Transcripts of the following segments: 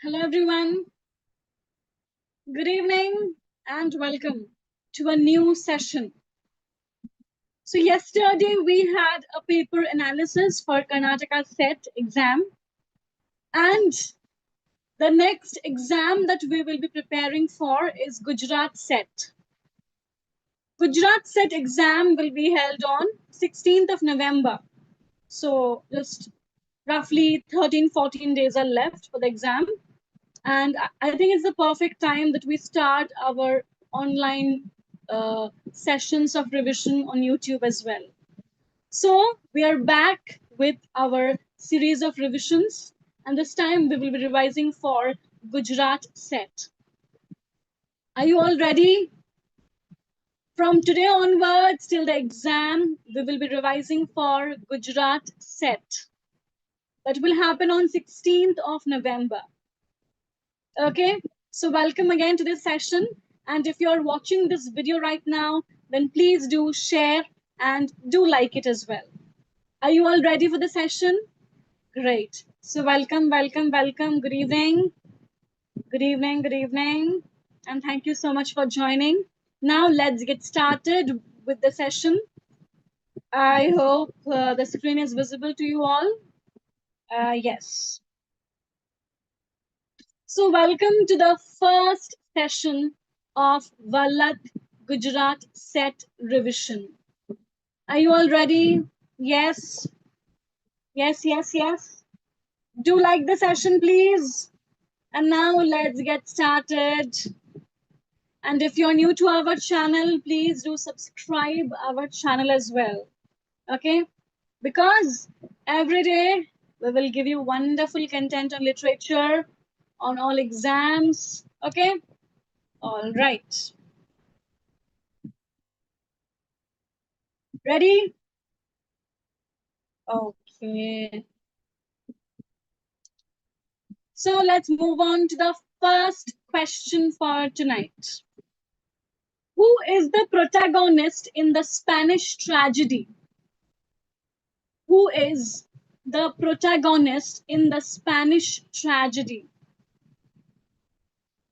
Hello, everyone. Good evening and welcome to a new session. So, yesterday we had a paper analysis for Karnataka CET exam, and the next exam that we will be preparing for is Gujarat CET. Gujarat CET exam will be held on 16th of November. So, just roughly 13-14 days are left for the exam. And I think it's the perfect time that we start our online sessions of revision on YouTube as well. So we are back with our series of revisions, and this time we will be revising for Gujarat CET. Are you all ready? From today onwards till the exam, we will be revising for Gujarat CET. That will happen on 16th of November. Okay, so welcome again to this session. And if you're watching this video right now, then please do share and do like it as well. Are you all ready for the session? Great. So welcome, welcome, welcome. Good evening. Good evening, good evening. And thank you so much for joining. Now let's get started with the session. I hope the screen is visible to you all. Yes. So welcome to the first session of Vallath Gujarat CET revision. Are you all ready? Yes. Yes, yes, yes. Do like the session, please. And now let's get started. And if you're new to our channel, please do subscribe our channel as well. Okay? Because every day we will give you wonderful content on literature, on all exams. Okay? All right. Ready? Okay. So let's move on to the first question for tonight. Who is the protagonist in the Spanish tragedy? Who is the protagonist in the Spanish tragedy?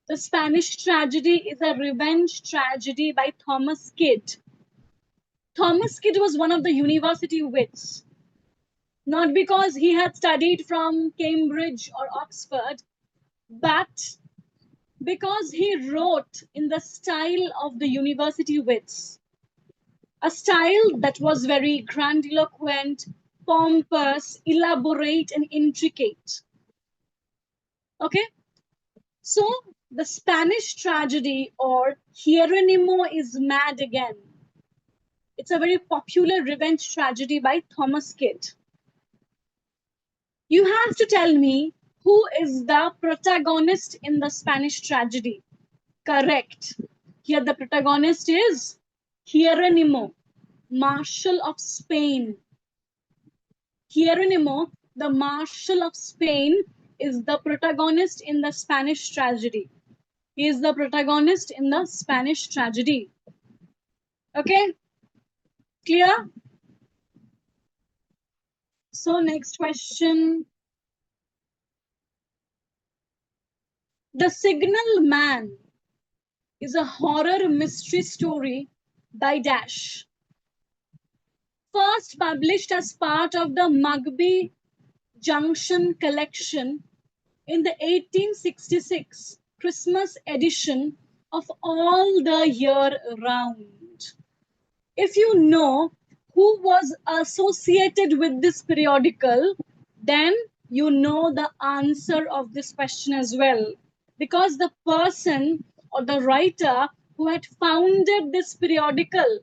The Spanish tragedy is a revenge tragedy by Thomas Kidd. Thomas Kidd was one of the university wits, not because he had studied from Cambridge or Oxford, but because he wrote in the style of the university wits, a style that was very grandiloquent, pompous, elaborate, and intricate. Okay? So, the Spanish tragedy, or Hieronimo is Mad Again, it's a very popular revenge tragedy by Thomas Kidd. You have to tell me who is the protagonist in the Spanish tragedy. Correct. Here the protagonist is Hieronimo, Marshal of Spain. Hieronimo, the Marshal of Spain, is the protagonist in the Spanish tragedy. He is the protagonist in the Spanish tragedy. Okay? Clear? So next question. The Signal Man is a horror mystery story by Dash. First published as part of the Mugby Junction collection in the 1866 Christmas edition of All the Year Round. If you know who was associated with this periodical, then you know the answer of this question as well. Because the person or the writer who had founded this periodical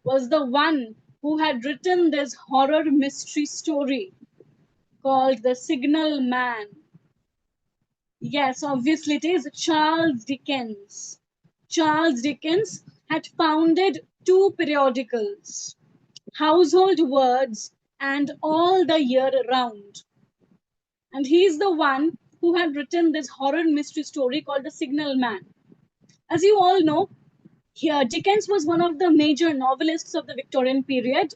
was the one who had written this horror mystery story called The Signal Man. Yes, obviously it is Charles Dickens. Charles Dickens had founded two periodicals, Household Words and All the Year Round. And he's the one who had written this horror mystery story called The Signal Man. As you all know, here Dickens was one of the major novelists of the Victorian period.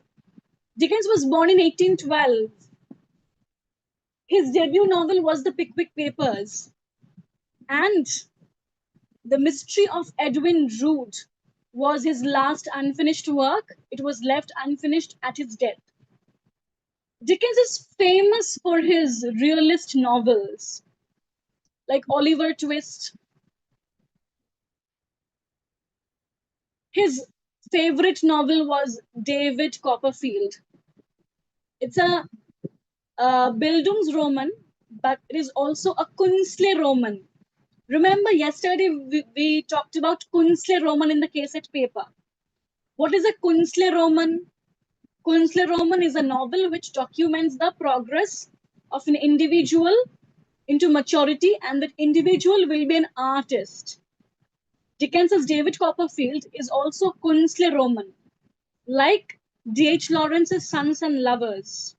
Dickens was born in 1812. His debut novel was The Pickwick Papers. And The Mystery of Edwin Drood was his last unfinished work. It was left unfinished at his death. Dickens is famous for his realist novels like Oliver Twist. His favorite novel was David Copperfield. It's a Bildungsroman, but it is also a Kunstleroman. Remember, yesterday we talked about Kunstleroman in the cassette paper. What is a Kunstleroman? Kunstleroman is a novel which documents the progress of an individual into maturity, and that individual will be an artist. Dickens's David Copperfield is also Kunstleroman, like D.H. Lawrence's Sons and Lovers,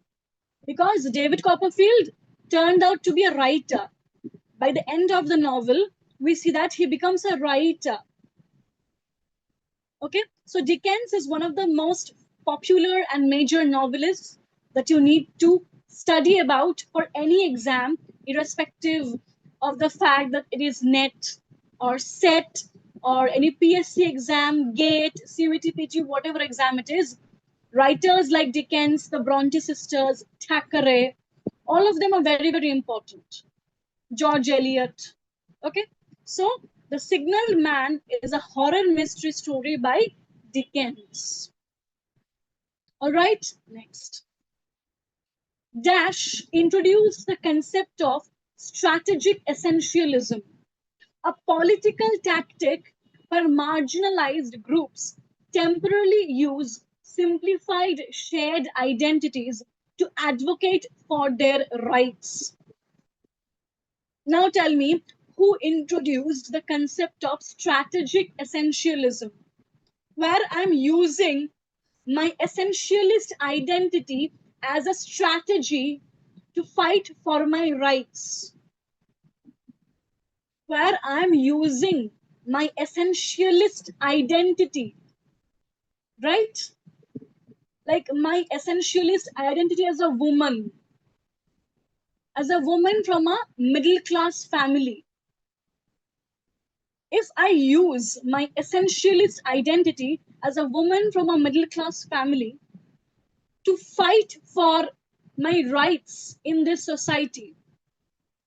because David Copperfield turned out to be a writer. By the end of the novel, we see that he becomes a writer. Okay, so Dickens is one of the most popular and major novelists that you need to study about for any exam, irrespective of the fact that it is NET or SET or any PSC exam, GATE, CUET-PG, whatever exam it is. Writers like Dickens, the Bronte sisters, Thackeray, all of them are very, very important. George Eliot. Okay, so The Signal Man is a horror mystery story by Dickens. All right, next. Dash introduced the concept of strategic essentialism, a political tactic where marginalized groups temporarily use simplified shared identities to advocate for their rights. Now tell me, who introduced the concept of strategic essentialism, where I'm using my essentialist identity as a strategy to fight for my rights, where I'm using my essentialist identity, right? Like my essentialist identity as a woman from a middle class family. If I use my essentialist identity as a woman from a middle class family to fight for my rights in this society,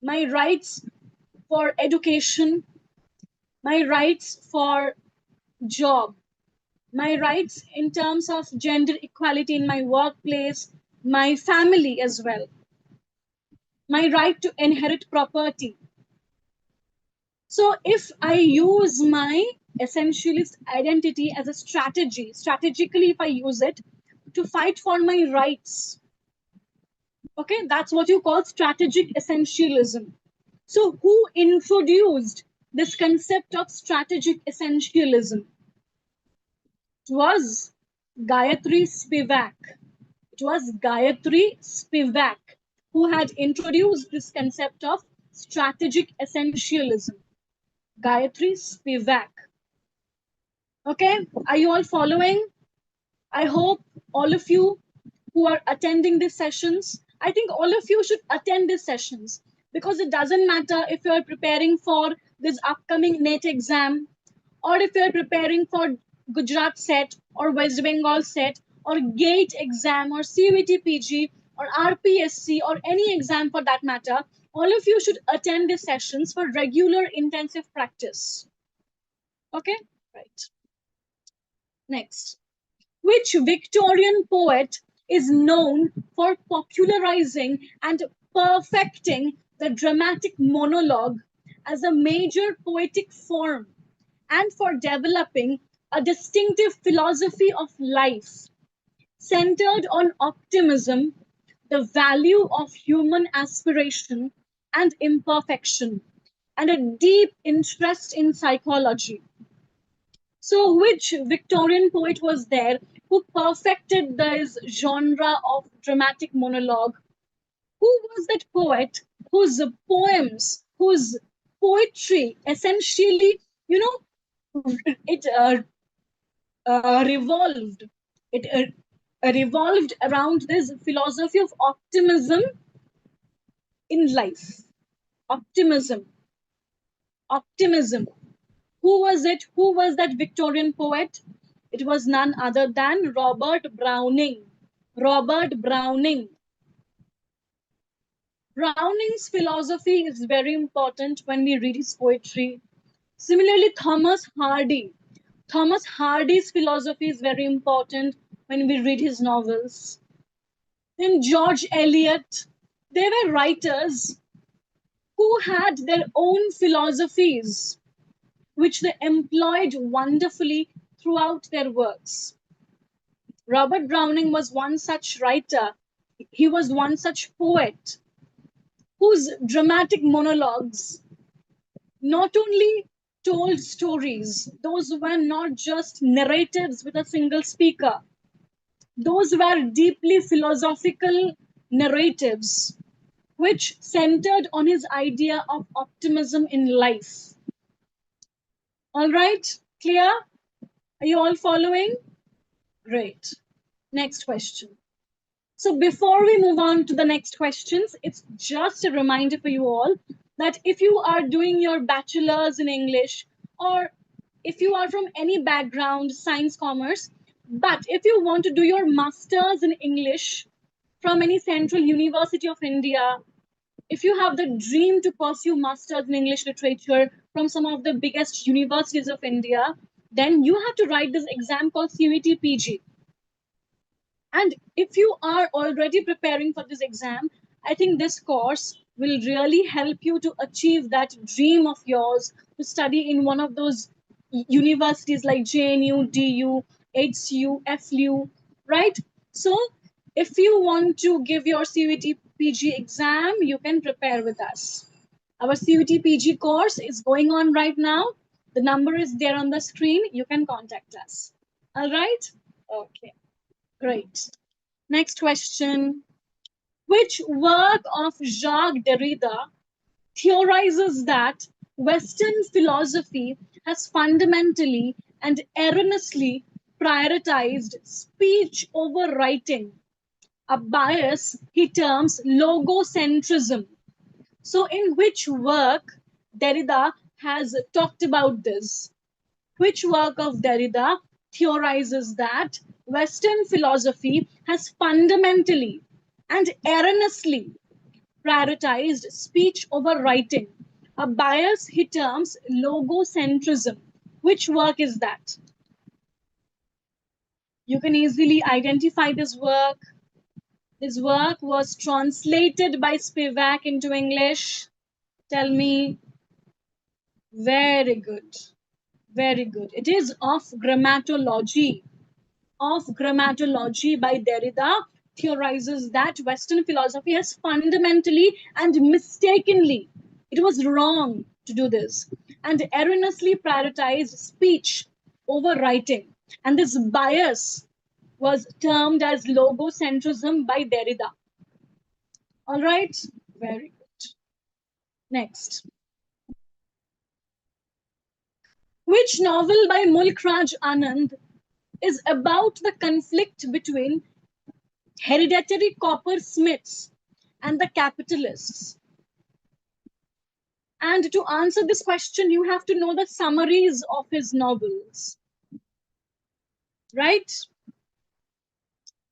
my rights for education, my rights for job, my rights in terms of gender equality in my workplace, my family as well, my right to inherit property. So if I use my essentialist identity as a strategy, strategically, if I use it to fight for my rights, okay, that's what you call strategic essentialism. So who introduced this concept of strategic essentialism? It was Gayatri Spivak. It was Gayatri Spivak who had introduced this concept of strategic essentialism. Gayatri Spivak. Okay, are you all following? I hope all of you who are attending these sessions, I think all of you should attend these sessions, because it doesn't matter if you're preparing for this upcoming NET exam, or if you're preparing for Gujarat set or West Bengal set or GATE exam or CUET-PG or RPSC or any exam for that matter, all of you should attend these sessions for regular intensive practice. Okay, right. Next. Which Victorian poet is known for popularizing and perfecting the dramatic monologue as a major poetic form, and for developing a distinctive philosophy of life centered on optimism, the value of human aspiration and imperfection, and a deep interest in psychology? So, which Victorian poet was there who perfected this genre of dramatic monologue? Who was that poet whose poems, whose poetry essentially, you know, it revolved, it revolved around this philosophy of optimism in life? Optimism. Optimism. Who was it? Who was that Victorian poet? It was none other than Robert Browning. Robert Browning. Browning's philosophy is very important when we read his poetry. Similarly, Thomas Hardy. Thomas Hardy's philosophy is very important when we read his novels. Then George Eliot. They were writers who had their own philosophies, which they employed wonderfully throughout their works. Robert Browning was one such writer. He was one such poet whose dramatic monologues not only told stories, those were not just narratives with a single speaker, those were deeply philosophical narratives which centered on his idea of optimism in life. All right, clear? Are you all following? Great. Next question. So before we move on to the next questions, it's just a reminder for you all that if you are doing your bachelor's in English, or if you are from any background, science, commerce, but if you want to do your master's in English from any central university of India, if you have the dream to pursue masters in English literature from some of the biggest universities of India, then you have to write this exam called CUET-PG. And if you are already preparing for this exam, I think this course will really help you to achieve that dream of yours to study in one of those universities like JNU, DU, HCU, FLU, right? So if you want to give your CUET PG exam, you can prepare with us. Our CUET PG course is going on right now. The number is there on the screen. You can contact us. All right? Okay. Great. Next question. Which work of Jacques Derrida theorizes that Western philosophy has fundamentally and erroneously prioritized speech over writing, a bias he terms logocentrism? So, in which work Derrida has talked about this? Which work of Derrida theorizes that Western philosophy has fundamentally and erroneously prioritized speech over writing, a bias he terms logocentrism? Which work is that? You can easily identify this work. This work was translated by Spivak into English. Tell me. Very good. Very good. It is of grammatology. Of grammatology by Derrida theorizes that Western philosophy has fundamentally and mistakenly, it was wrong to do this, and erroneously prioritized speech over writing. And this bias was termed as logocentrism by Derrida. All right? Very good. Next. Which novel by Mulk Raj Anand is about the conflict between hereditary coppersmiths and the capitalists? And to answer this question, you have to know the summaries of his novels, right?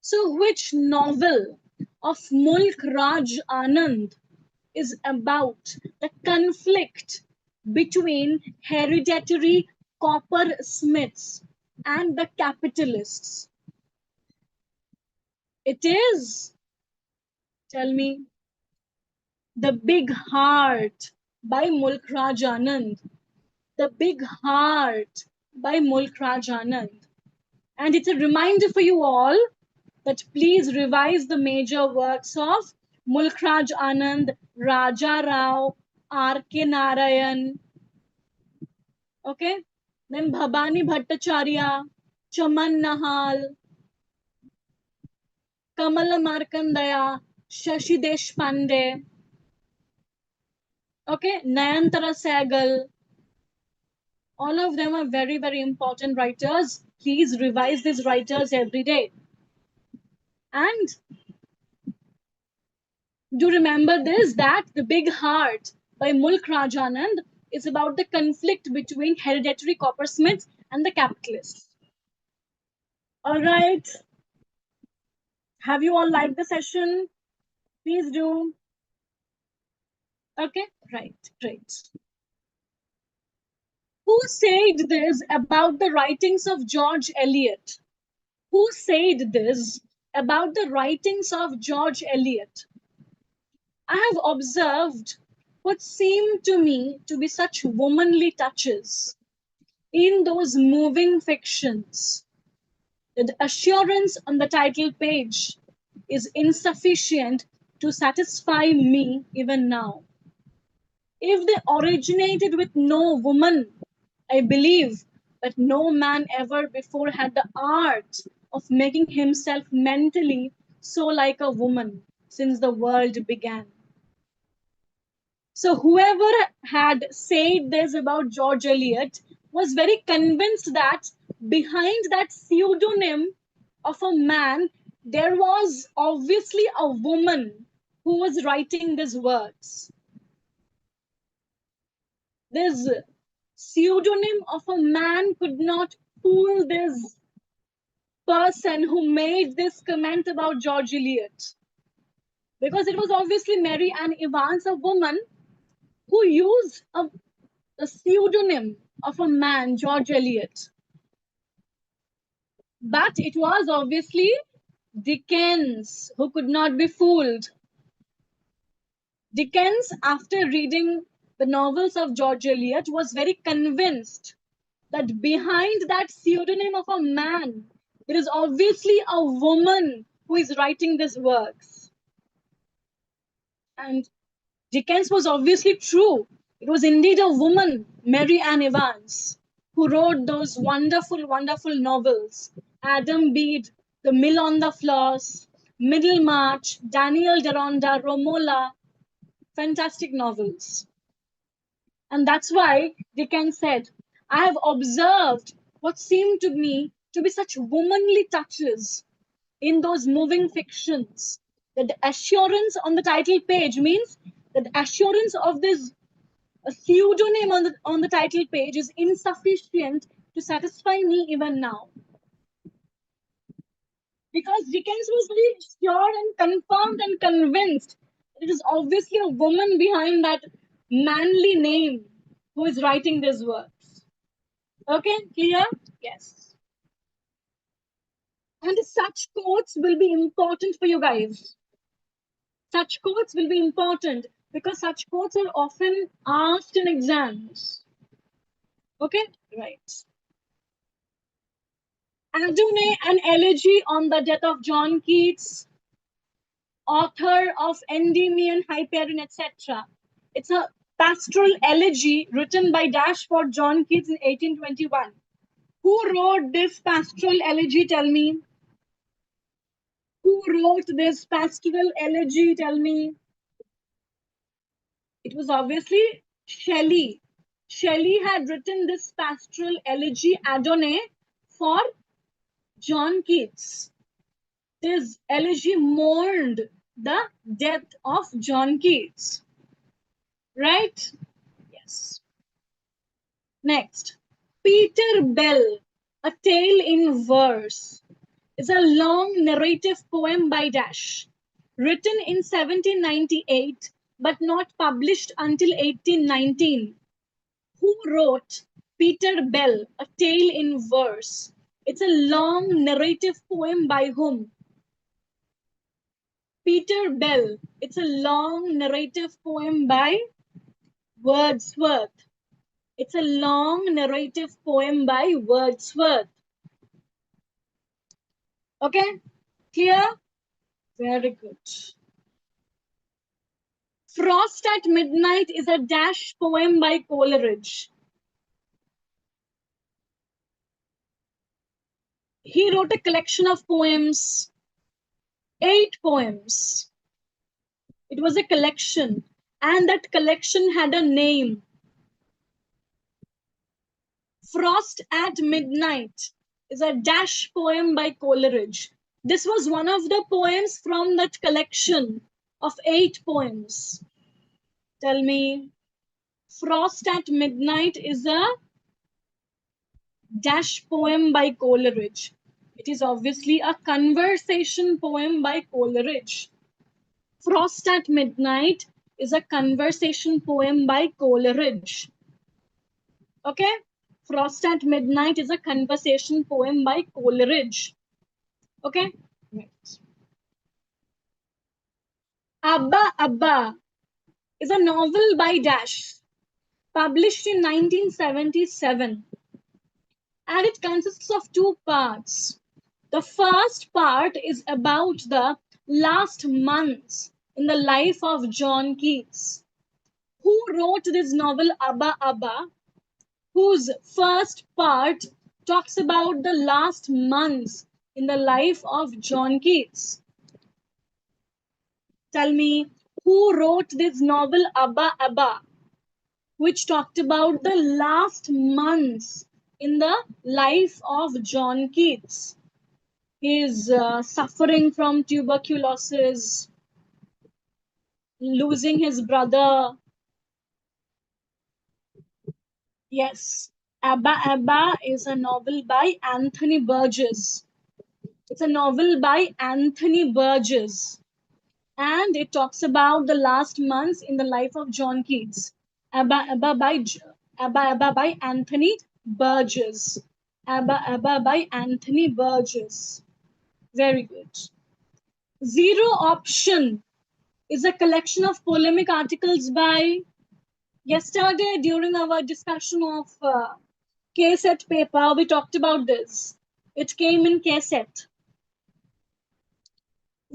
So, which novel of Mulk Raj Anand is about the conflict between hereditary coppersmiths and the capitalists? It is, tell me, The Big Heart by Mulk Raj Anand. The Big Heart by Mulk Raj Anand. And it's a reminder for you all that please revise the major works of Mulk Raj Anand, Raja Rao, R.K. Narayan, okay? Then Bhabani Bhattacharya, Chaman Nahal, Kamala Markandaya, Shashi Deshpande, okay? Nayantara Sehgal. All of them are very, very important writers. Please revise these writers every day. And do remember this, that The Big Heart by Mulk Raj Anand is about the conflict between hereditary coppersmiths and the capitalists. All right. Have you all liked the session? Please do. Okay, right, great. Who said this about the writings of George Eliot? Who said this about the writings of George Eliot? I have observed what seemed to me to be such womanly touches in those moving fictions that the assurance on the title page is insufficient to satisfy me even now. If they originated with no woman, I believe that no man ever before had the art of making himself mentally so like a woman since the world began. So whoever had said this about George Eliot was very convinced that behind that pseudonym of a man, there was obviously a woman who was writing these words. This pseudonym of a man could not fool this person who made this comment about George Eliot. Because it was obviously Mary Ann Evans, a woman who used a pseudonym of a man, George Eliot. But it was obviously Dickens who could not be fooled. Dickens, after reading the novels of George Eliot, was very convinced that behind that pseudonym of a man, there is obviously a woman who is writing these works. And Dickens was obviously true. It was indeed a woman, Mary Ann Evans, who wrote those wonderful, wonderful novels. Adam Bede, The Mill on the Floss, Middlemarch, Daniel Deronda, Romola, fantastic novels. And that's why Dickens said, I have observed what seemed to me to be such womanly touches in those moving fictions. That the assurance on the title page means that the assurance of this a pseudonym on the title page is insufficient to satisfy me even now. Because Dickens was very sure and confirmed and convinced that it is obviously a woman behind that manly name who is writing these works. Okay, clear? Yes. And such quotes will be important for you guys. Such quotes will be important because such quotes are often asked in exams. Okay, right. Adonai, an elegy on the death of John Keats, author of Endymion, Hyperion, etc. It's a pastoral elegy written by Dashford John Keats in 1821. Who wrote this pastoral elegy? Tell me. Who wrote this pastoral elegy? Tell me. It was obviously Shelley. Shelley had written this pastoral elegy, Adonai, for John Keats. This elegy mourned the death of John Keats. Right? Yes. Next, Peter Bell, A Tale in Verse, is a long narrative poem by Dash, written in 1798 but not published until 1819. Who wrote Peter Bell, A Tale in Verse? It's a long narrative poem by whom? Peter Bell. It's a long narrative poem by Wordsworth. It's a long narrative poem by Wordsworth. Okay, clear? Very good. Frost at Midnight is a Dash poem by Coleridge. He wrote a collection of poems, 8 poems. It was a collection, and that collection had a name. Frost at Midnight is a Dash poem by Coleridge. This was one of the poems from that collection of 8 poems. Tell me. Frost at Midnight is a dash poem by Coleridge. It is obviously a conversation poem by Coleridge. Frost at Midnight is a conversation poem by Coleridge. Okay? Frost at Midnight is a conversation poem by Coleridge. Okay? Right. Abba Abba is a novel by Dash, published in 1977, and it consists of two parts. The first part is about the last months in the life of John Keats, who wrote this novel Abba Abba, whose first part talks about the last months in the life of John Keats. Tell me, who wrote this novel Abba Abba, which talked about the last months in the life of John Keats? He is suffering from tuberculosis, losing his brother. Yes, Abba Abba is a novel by Anthony Burgess. It's a novel by Anthony Burgess, and it talks about the last months in the life of John Keats. Abba Abba by Abba Abba by Anthony Burgess. Abba Abba by Anthony Burgess. Very good. Zero Option is a collection of polemic articles by. Yesterday, during our discussion of CUET paper, we talked about this. It came in CUET.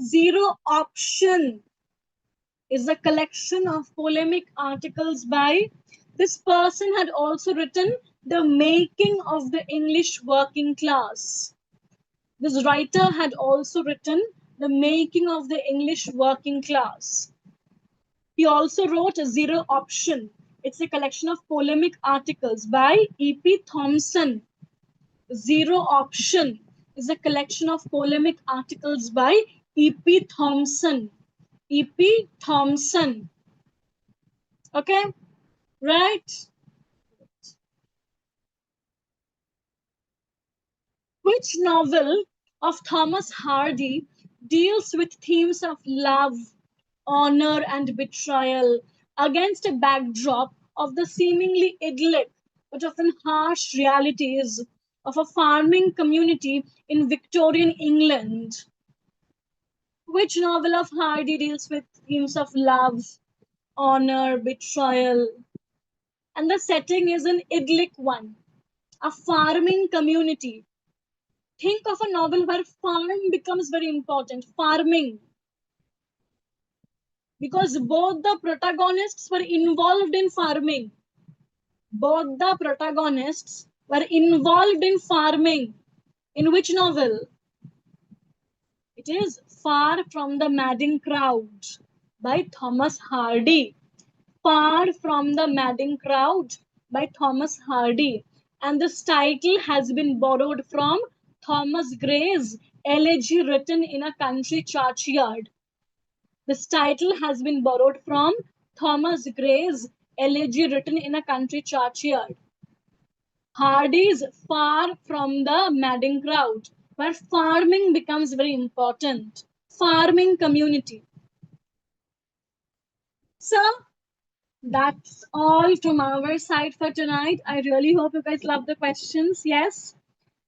Zero Option is a collection of polemic articles by. This person had also written The Making of the English Working Class. This writer had also written The Making of the English Working Class. He also wrote Zero Option. It's a collection of polemic articles by E.P. Thompson. Zero Option is a collection of polemic articles by E.P. Thompson. E.P. Thompson. Okay? Right? Which novel of Thomas Hardy deals with themes of love, honor, and betrayal against a backdrop of the seemingly idyllic but often harsh realities of a farming community in Victorian England? Which novel of Hardy deals with themes of love, honor, betrayal? And the setting is an idyllic one, a farming community. Think of a novel where farm becomes very important, farming, because both the protagonists were involved in farming. Both the protagonists were involved in farming. In which novel? It is Far from the Madding Crowd by Thomas Hardy. Far from the Madding Crowd by Thomas Hardy. And this title has been borrowed from Thomas Gray's elegy written in a country churchyard. This title has been borrowed from Thomas Gray's elegy written in a country churchyard. Hardy's Far from the Madding Crowd, where farming becomes very important. Farming community. So, that's all from our side for tonight. I really hope you guys love the questions. Yes.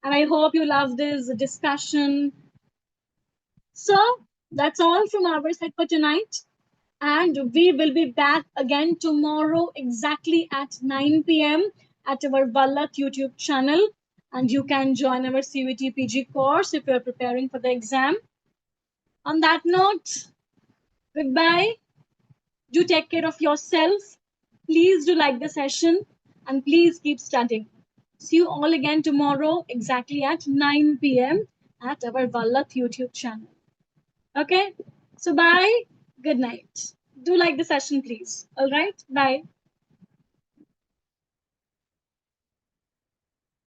And I hope you love this discussion. So, that's all from our side for tonight. And we will be back again tomorrow exactly at 9 p.m. at our Vallath YouTube channel. And you can join our CUET-PG course if you're preparing for the exam. On that note, goodbye. Do take care of yourself. Please do like the session and please keep studying. See you all again tomorrow exactly at 9 p.m. at our Vallath YouTube channel. Okay? So bye. Good night. Do like the session, please. All right? Bye.